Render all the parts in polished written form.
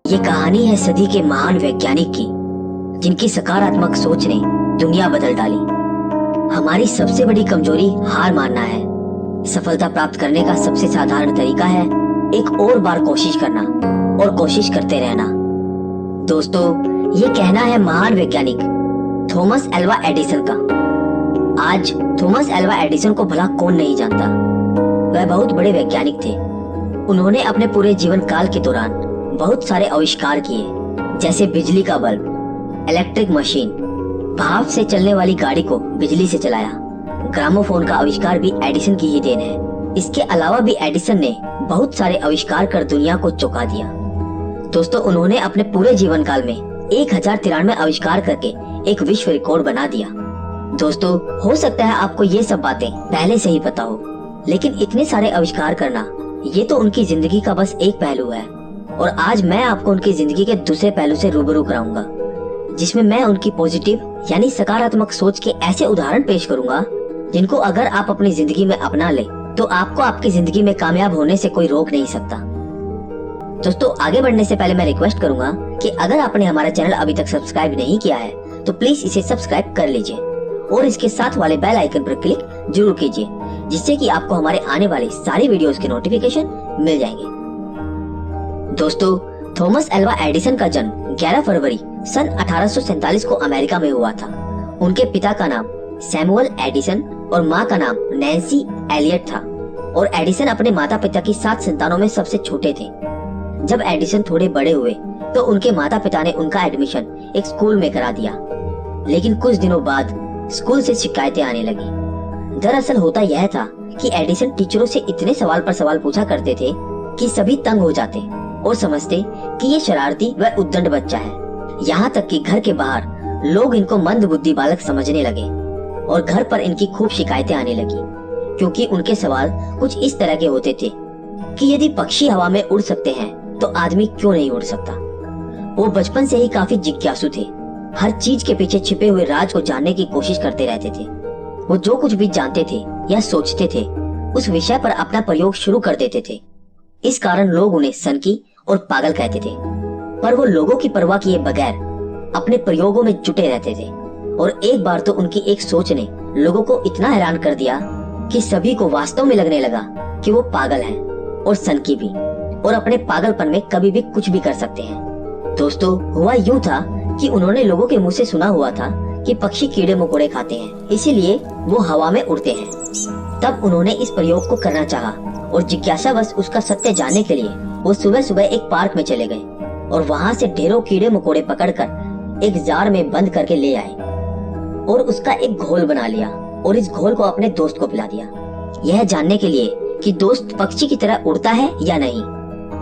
ये कहानी है सदी के महान वैज्ञानिक की, जिनकी सकारात्मक सोच ने दुनिया बदल डाली। हमारी सबसे बड़ी कमजोरी हार मानना है। सफलता प्राप्त करने का सबसे साधारण तरीका है एक और बार कोशिश करना और कोशिश करते रहना। दोस्तों, ये कहना है महान वैज्ञानिक थॉमस एल्वा एडिसन का। आज थॉमस एल्वा एडिसन को भला कौन नहीं जानता। वह बहुत बड़े वैज्ञानिक थे। उन्होंने अपने पूरे जीवन काल के दौरान बहुत सारे आविष्कार किए, जैसे बिजली का बल्ब, इलेक्ट्रिक मशीन, भाप से चलने वाली गाड़ी को बिजली से चलाया। ग्रामोफोन का आविष्कार भी एडिसन की ही देन है। इसके अलावा भी एडिसन ने बहुत सारे आविष्कार कर दुनिया को चौंका दिया। दोस्तों, उन्होंने अपने पूरे जीवन काल में 1093 आविष्कार करके एक विश्व रिकॉर्ड बना दिया। दोस्तों, हो सकता है आपको ये सब बातें पहले से ही पता हो, लेकिन इतने सारे आविष्कार करना ये तो उनकी जिंदगी का बस एक पहलू है। और आज मैं आपको उनकी जिंदगी के दूसरे पहलू से रूबरू कराऊंगा, जिसमें मैं उनकी पॉजिटिव यानी सकारात्मक सोच के ऐसे उदाहरण पेश करूंगा जिनको अगर आप अपनी जिंदगी में अपना ले तो आपको आपकी जिंदगी में कामयाब होने से कोई रोक नहीं सकता। दोस्तों, आगे बढ़ने से पहले मैं रिक्वेस्ट करूंगा कि अगर आपने हमारा चैनल अभी तक सब्सक्राइब नहीं किया है तो प्लीज इसे सब्सक्राइब कर लीजिए और इसके साथ वाले बेल आइकन पर क्लिक जरूर कीजिए, जिससे कि आपको हमारे आने वाली सारी वीडियोस के नोटिफिकेशन मिल जाएंगे। दोस्तों, थॉमस एल्वा एडिसन का जन्म 11 फरवरी सन 1847 को अमेरिका में हुआ था। उनके पिता का नाम सैमुअल एडिसन और माँ का नाम नैन्सी एलियट था। और एडिसन अपने माता पिता की 7 संतानों में सबसे छोटे थे। जब एडिसन थोड़े बड़े हुए तो उनके माता पिता ने उनका एडमिशन एक स्कूल में करा दिया, लेकिन कुछ दिनों बाद स्कूल से शिकायतें आने लगी। दरअसल होता यह था कि एडिसन टीचरों से इतने सवाल पर सवाल पूछा करते थे कि सभी तंग हो जाते और समझते कि ये शरारती व उद्दंड बच्चा है। यहाँ तक कि घर के बाहर लोग इनको मंदबुद्धि बालक समझने लगे और घर पर इनकी खूब शिकायतें आने लगी, क्योंकि उनके सवाल कुछ इस तरह के होते थे कि यदि पक्षी हवा में उड़ सकते हैं तो आदमी क्यों नहीं उड़ सकता। वो बचपन से ही काफी जिज्ञासु थे। हर चीज के पीछे छिपे हुए राज को जानने की कोशिश करते रहते थे। वो जो कुछ भी जानते थे या सोचते थे उस विषय पर अपना प्रयोग शुरू कर देते थे। इस कारण लोग उन्हें सनकी और पागल कहते थे, पर वो लोगों की परवाह किए बगैर अपने प्रयोगों में जुटे रहते थे। और एक बार तो उनकी एक सोच ने लोगों को इतना हैरान कर दिया कि सभी को वास्तव में लगने लगा कि वो पागल हैं और सनकी भी, और अपने पागलपन में कभी भी कुछ भी कर सकते हैं। दोस्तों, हुआ यूं था कि उन्होंने लोगों के मुंह से सुना हुआ था कि पक्षी कीड़े मकोड़े खाते हैं, इसीलिए वो हवा में उड़ते हैं। तब उन्होंने इस प्रयोग को करना चाहा और जिज्ञासावश उसका सत्य जानने के लिए वो सुबह सुबह एक पार्क में चले गए और वहाँ से ढेरों कीड़े मकोड़े पकड़कर एक जार में बंद करके ले आए और उसका एक घोल बना लिया और इस घोल को अपने दोस्त को पिला दिया, यह जानने के लिए कि दोस्त पक्षी की तरह उड़ता है या नहीं।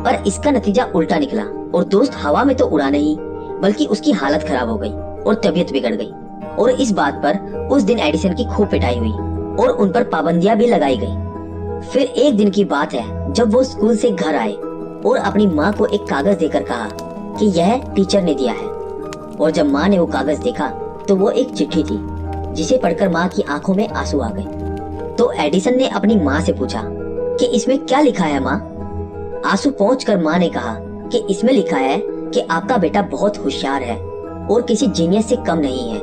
पर इसका नतीजा उल्टा निकला और दोस्त हवा में तो उड़ा नहीं, बल्कि उसकी हालत खराब हो गई और तबीयत बिगड़ गई। और इस बात पर उस दिन एडिसन की खूब पिटाई हुई और उन पर पाबंदियां भी लगाई गई। फिर एक दिन की बात है जब वो स्कूल से घर आए और अपनी माँ को एक कागज देकर कहा कि यह टीचर ने दिया है। और जब माँ ने वो कागज देखा तो वो एक चिट्ठी थी, जिसे पढ़कर माँ की आंखों में आंसू आ गए। तो एडिसन ने अपनी माँ से पूछा कि इसमें क्या लिखा है माँ। आंसू पहुंचकर माँ ने कहा कि इसमें लिखा है कि आपका बेटा बहुत होशियार है और किसी जीनियस से कम नहीं है,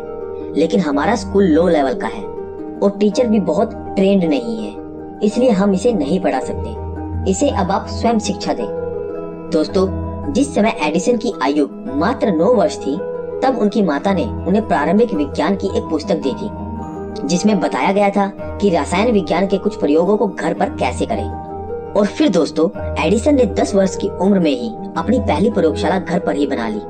लेकिन हमारा स्कूल लो लेवल का है और टीचर भी बहुत ट्रेंड नहीं है, इसलिए हम इसे नहीं पढ़ा सकते। इसे अब आप स्वयं शिक्षा दें। दोस्तों, जिस समय एडिसन की आयु मात्र 9 वर्ष थी, तब उनकी माता ने उन्हें प्रारंभिक विज्ञान की एक पुस्तक दी थी, जिसमें बताया गया था कि रसायन विज्ञान के कुछ प्रयोगों को घर पर कैसे करें। और फिर दोस्तों, एडिसन ने 10 वर्ष की उम्र में ही अपनी पहली प्रयोगशाला घर पर ही बना ली।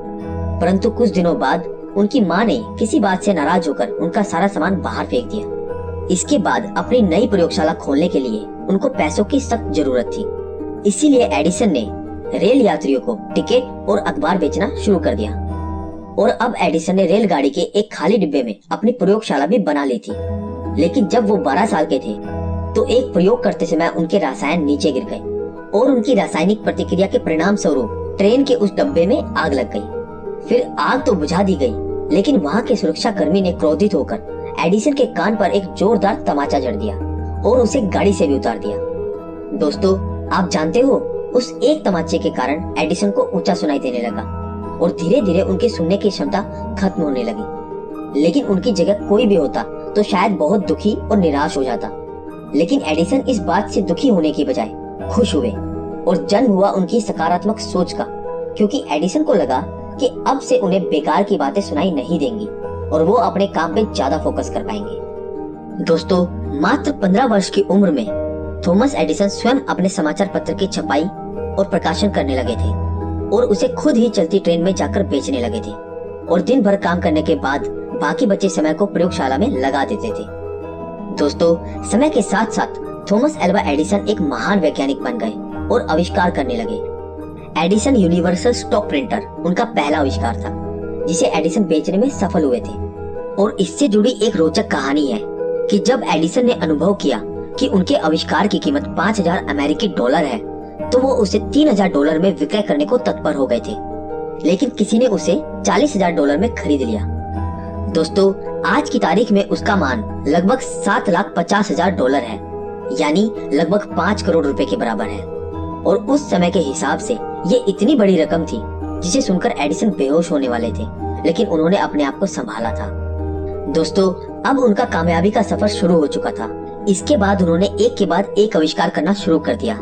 परंतु कुछ दिनों बाद उनकी माँ ने किसी बात से नाराज होकर उनका सारा सामान बाहर फेंक दिया। इसके बाद अपनी नई प्रयोगशाला खोलने के लिए उनको पैसों की सख्त जरूरत थी, इसीलिए एडिसन ने रेल यात्रियों को टिकट और अखबार बेचना शुरू कर दिया। और अब एडिसन ने रेलगाड़ी के एक खाली डिब्बे में अपनी प्रयोगशाला भी बना ली थी। लेकिन जब वो 12 साल के थे तो एक प्रयोग करते समय उनके रसायन नीचे गिर गए और उनकी रासायनिक प्रतिक्रिया के परिणाम स्वरूप ट्रेन के उस डब्बे में आग लग गई। फिर आग तो बुझा दी गई, लेकिन वहाँ के सुरक्षा कर्मी ने क्रोधित होकर एडिसन के कान पर एक जोरदार तमाचा जड़ दिया और उसे गाड़ी से भी उतार दिया। दोस्तों, आप जानते हो उस एक तमाचे के कारण एडिसन को ऊंचा सुनाई देने लगा और धीरे धीरे उनके सुनने की क्षमता खत्म होने लगी। लेकिन उनकी जगह कोई भी होता तो शायद बहुत दुखी और निराश हो जाता। लेकिन एडिसन इस बात से दुखी होने की बजाय खुश हुए और जन्म हुआ उनकी सकारात्मक सोच का, क्योंकि एडिसन को लगा कि अब से उन्हें बेकार की बातें सुनाई नहीं देंगी और वो अपने काम पे ज्यादा फोकस कर पाएंगे। दोस्तों, मात्र 15 वर्ष की उम्र में थॉमस एडिसन स्वयं अपने समाचार पत्र की छपाई और प्रकाशन करने लगे थे और उसे खुद ही चलती ट्रेन में जाकर बेचने लगे थे और दिन भर काम करने के बाद बाकी बचे समय को प्रयोगशाला में लगा देते थे। दोस्तों, समय के साथ साथ थॉमस एल्वा एडिसन एक महान वैज्ञानिक बन गए और आविष्कार करने लगे। एडिसन यूनिवर्सल स्टॉक प्रिंटर उनका पहला आविष्कार था, जिसे एडिसन बेचने में सफल हुए थे। और इससे जुड़ी एक रोचक कहानी है कि जब एडिसन ने अनुभव किया कि उनके आविष्कार की कीमत 5,000 अमेरिकी डॉलर है, तो वो उसे 3,000 डॉलर में विक्रय करने को तत्पर हो गए थे। लेकिन किसी ने उसे 40,000 डॉलर में खरीद लिया। दोस्तों, आज की तारीख में उसका मान लगभग 7,50,000 डॉलर है, यानी लगभग 5 करोड़ रुपए के बराबर है। और उस समय के हिसाब से ये इतनी बड़ी रकम थी जिसे सुनकर एडिसन बेहोश होने वाले थे, लेकिन उन्होंने अपने आप को संभाला था। दोस्तों, अब उनका कामयाबी का सफर शुरू हो चुका था। इसके बाद उन्होंने एक के बाद एक आविष्कार करना शुरू कर दिया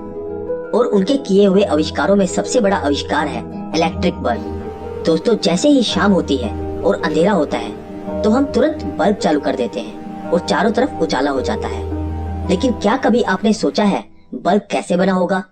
और उनके किए हुए आविष्कारों में सबसे बड़ा आविष्कार है इलेक्ट्रिक बल्ब। दोस्तों, जैसे ही शाम होती है और अंधेरा होता है तो हम तुरंत बल्ब चालू कर देते हैं और चारों तरफ उजाला हो जाता है। लेकिन क्या कभी आपने सोचा है बल्ब कैसे बना होगा?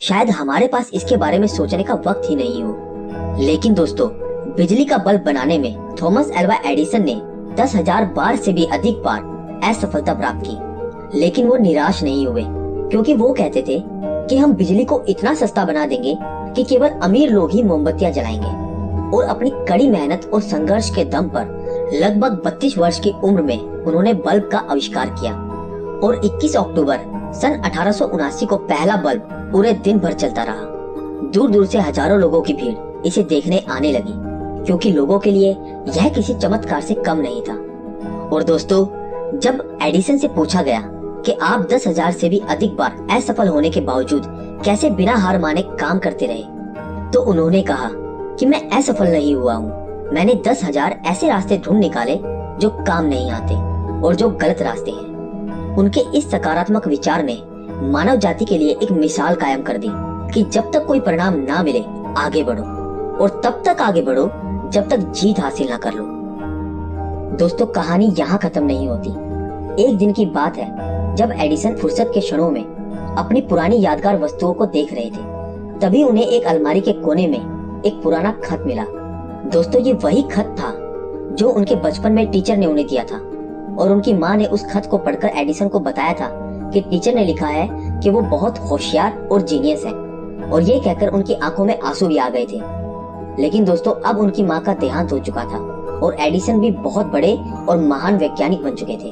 शायद हमारे पास इसके बारे में सोचने का वक्त ही नहीं हो। लेकिन दोस्तों, बिजली का बल्ब बनाने में थॉमस एल्वा एडिसन ने 10,000 बार से भी अधिक बार असफलता प्राप्त की। लेकिन वो निराश नहीं हुए, क्योंकि वो कहते थे कि हम बिजली को इतना सस्ता बना देंगे कि केवल अमीर लोग ही मोमबत्तियां जलाएंगे। और अपनी कड़ी मेहनत और संघर्ष के दम पर लगभग 32 वर्ष की उम्र में उन्होंने बल्ब का आविष्कार किया और 21 अक्टूबर सन 1879 को पहला बल्ब पूरे दिन भर चलता रहा। दूर दूर से हजारों लोगों की भीड़ इसे देखने आने लगी, क्योंकि लोगों के लिए यह किसी चमत्कार से कम नहीं था। और दोस्तों, जब एडिसन से पूछा गया कि आप 10,000 से भी अधिक बार असफल होने के बावजूद कैसे बिना हार माने काम करते रहे, तो उन्होंने कहा कि मैं असफल नहीं हुआ हूँ। मैंने 10,000 ऐसे रास्ते ढूंढ निकाले जो काम नहीं आते और जो गलत रास्ते हैं। उनके इस सकारात्मक विचार ने मानव जाति के लिए एक मिसाल कायम कर दी कि जब तक कोई परिणाम ना मिले आगे बढ़ो, और तब तक आगे बढ़ो जब तक जीत हासिल ना कर लो। दोस्तों, कहानी यहाँ खत्म नहीं होती। एक दिन की बात है जब एडिसन फुर्सत के क्षणों में अपनी पुरानी यादगार वस्तुओं को देख रहे थे, तभी उन्हें एक अलमारी के कोने में एक पुराना खत मिला। दोस्तों, ये वही खत था जो उनके बचपन में टीचर ने उन्हें दिया था और उनकी माँ ने उस खत को पढ़कर एडिसन को बताया था कि टीचर ने लिखा है कि वो बहुत होशियार और जीनियस है, और ये कहकर उनकी आंखों में आंसू भी आ गए थे। लेकिन दोस्तों, अब उनकी माँ का देहांत हो चुका था और एडिसन भी बहुत बड़े और महान वैज्ञानिक बन चुके थे।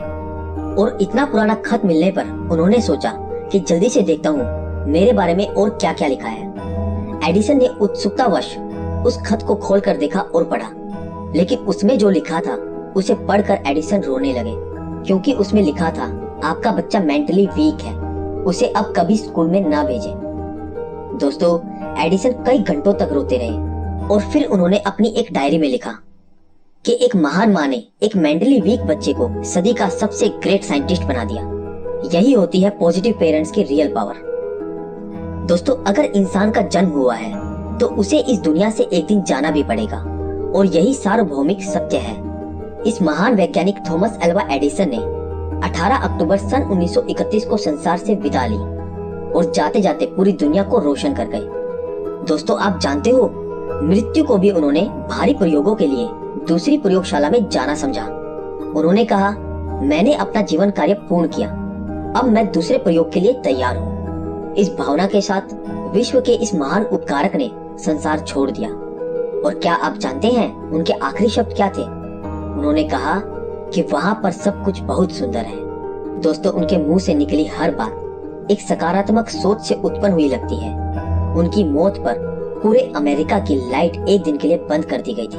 और इतना पुराना खत मिलने पर उन्होंने सोचा कि जल्दी से देखता हूँ मेरे बारे में और क्या क्या लिखा है। एडिसन ने उत्सुकतावश उस खत को खोलकर देखा और पढ़ा, लेकिन उसमें जो लिखा था उसे पढ़कर एडिसन रोने लगे, क्योंकि उसमें लिखा था, आपका बच्चा मेंटली वीक है, उसे अब कभी स्कूल में ना भेजें। दोस्तों, एडिसन कई घंटों तक रोते रहे और फिर उन्होंने अपनी एक डायरी में लिखा कि एक महान माँ ने एक मेंटली वीक बच्चे को सदी का सबसे ग्रेट साइंटिस्ट बना दिया। यही होती है पॉजिटिव पेरेंट्स की रियल पावर। दोस्तों, अगर इंसान का जन्म हुआ है तो उसे इस दुनिया से एक दिन जाना भी पड़ेगा, और यही सार्वभौमिक सत्य है। इस महान वैज्ञानिक थॉमस एल्वा एडिसन ने 18 अक्टूबर सन 1931 को संसार से विदा ली और जाते जाते पूरी दुनिया को रोशन कर गए। दोस्तों, आप जानते हो, मृत्यु को भी उन्होंने भारी प्रयोगों के लिए दूसरी प्रयोगशाला में जाना समझा। उन्होंने कहा, मैंने अपना जीवन कार्य पूर्ण किया, अब मैं दूसरे प्रयोग के लिए तैयार हूँ। इस भावना के साथ विश्व के इस महान उपकारक ने संसार छोड़ दिया। और क्या आप जानते हैं उनके आखिरी शब्द क्या थे? उन्होंने कहा कि वहाँ पर सब कुछ बहुत सुंदर है। दोस्तों, उनके मुंह से निकली हर बात एक सकारात्मक सोच से उत्पन्न हुई लगती है। उनकी मौत पर पूरे अमेरिका की लाइट एक दिन के लिए बंद कर दी गई थी।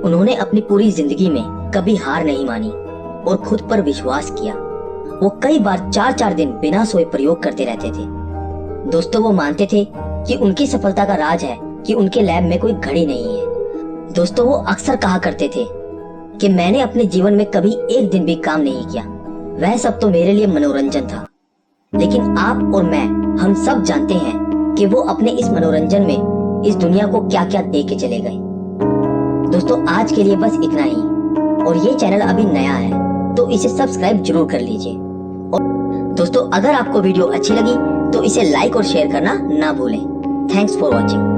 उन्होंने अपनी पूरी जिंदगी में कभी हार नहीं मानी और खुद पर विश्वास किया। वो कई बार 4-4 दिन बिना सोए प्रयोग करते रहते थे। दोस्तों वो मानते थे कि उनकी सफलता का राज है कि उनके लैब में कोई घड़ी नहीं है। दोस्तों वो अक्सर कहा करते थे कि मैंने अपने जीवन में कभी एक दिन भी काम नहीं किया, वह सब तो मेरे लिए मनोरंजन था। लेकिन आप और मैं, हम सब जानते हैं कि वो अपने इस मनोरंजन में इस दुनिया को क्या क्या दे के चले गए। दोस्तों आज के लिए बस इतना ही, और ये चैनल अभी नया है तो इसे सब्सक्राइब जरूर कर लीजिए। और दोस्तों अगर आपको वीडियो अच्छी लगी तो इसे लाइक और शेयर करना ना भूलें। Thanks for watching.